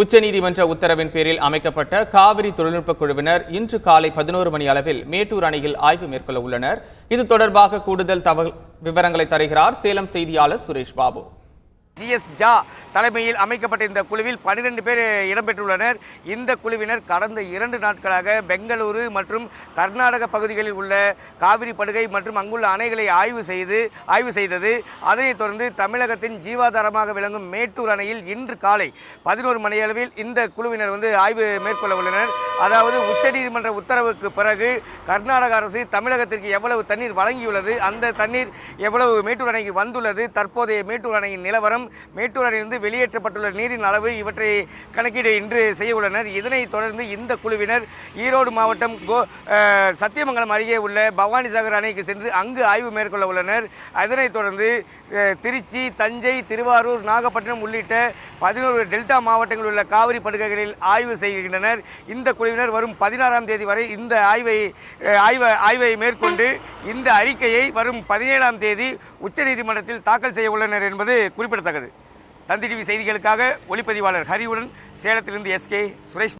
உச்சநீதிமன்ற உத்தரவின் பேரில் அமைக்கப்பட்ட காவிரி தொழில்நுட்ப குழுவினர் இன்று காலை 11 மணி அளவில் மேட்டூர் அணையில் ஆய்வு மேற்கொள்ள உள்ளனர். இது தொடர்பாக கூடுதல் விவரங்களை தருகிறார் சேலம் செய்தியாளர் சுரேஷ் பாபு. ஜிஎஸ் ஜா தலைமையில் அமைக்கப்பட்ட இந்த குழுவில் 12 பேர் இடம்பெற்றுள்ளனர். இந்த குழுவினர் கடந்த 2 நாட்களாக பெங்களூரு மற்றும் கர்நாடக பகுதிகளில் உள்ள காவிரி படுகை மற்றும் அங்குள்ள அணைகளை ஆய்வு செய்தது. அதனைத் தொடர்ந்து தமிழகத்தின் ஜீவாதாரமாக விளங்கும் மேட்டூர் அணையில் இன்று காலை 11 மணியளவில் இந்த குழுவினர் ஆய்வு மேற்கொள்ள உள்ளனர். அதாவது உச்சநீதிமன்ற உத்தரவுக்கு பிறகு கர்நாடக அரசு தமிழகத்திற்கு எவ்வளவு தண்ணீர் வழங்கியுள்ளது, அந்த தண்ணீர் எவ்வளவு மேட்டூர் அணைக்கு வந்துள்ளது, தற்போதைய மேட்டூர் அணையின் நிலவரம், மேட்டூர் அணையிலிருந்து வெளியேற்றப்பட்டுள்ள நீரின் அளவு இவற்றை கணக்கீடு இன்று செய்ய உள்ளனர். இதனைத் தொடர்ந்து இந்த குழுவினர் ஈரோடு மாவட்டம் சத்தியமங்கலம் அருகே உள்ள பவானிசாகர் அணைக்கு சென்று அங்கு ஆய்வு மேற்கொள்ள உள்ளனர். அதனைத் தொடர்ந்து திருச்சி, தஞ்சை, திருவாரூர், நாகப்பட்டினம் உள்ளிட்ட 11 டெல்டா மாவட்டங்களில் உள்ள காவிரி படுகைகளில் ஆய்வு செய்கின்றனர். இந்த குழுவினர் வரும் 16ஆம் தேதி வரை இந்த ஆய்வை மேற்கொண்டு இந்த அறிக்கையை வரும் 17ஆம் தேதி உச்சநீதிமன்றத்தில் தாக்கல் செய்ய உள்ளனர் என்பது குறிப்பிடத்தக்கது. தந்தி டிவி செய்திகளுக்காக ஒளிப்பதிவாளர் ஹரிவுடன் சேலத்திலிருந்து SK சுரேஷ்.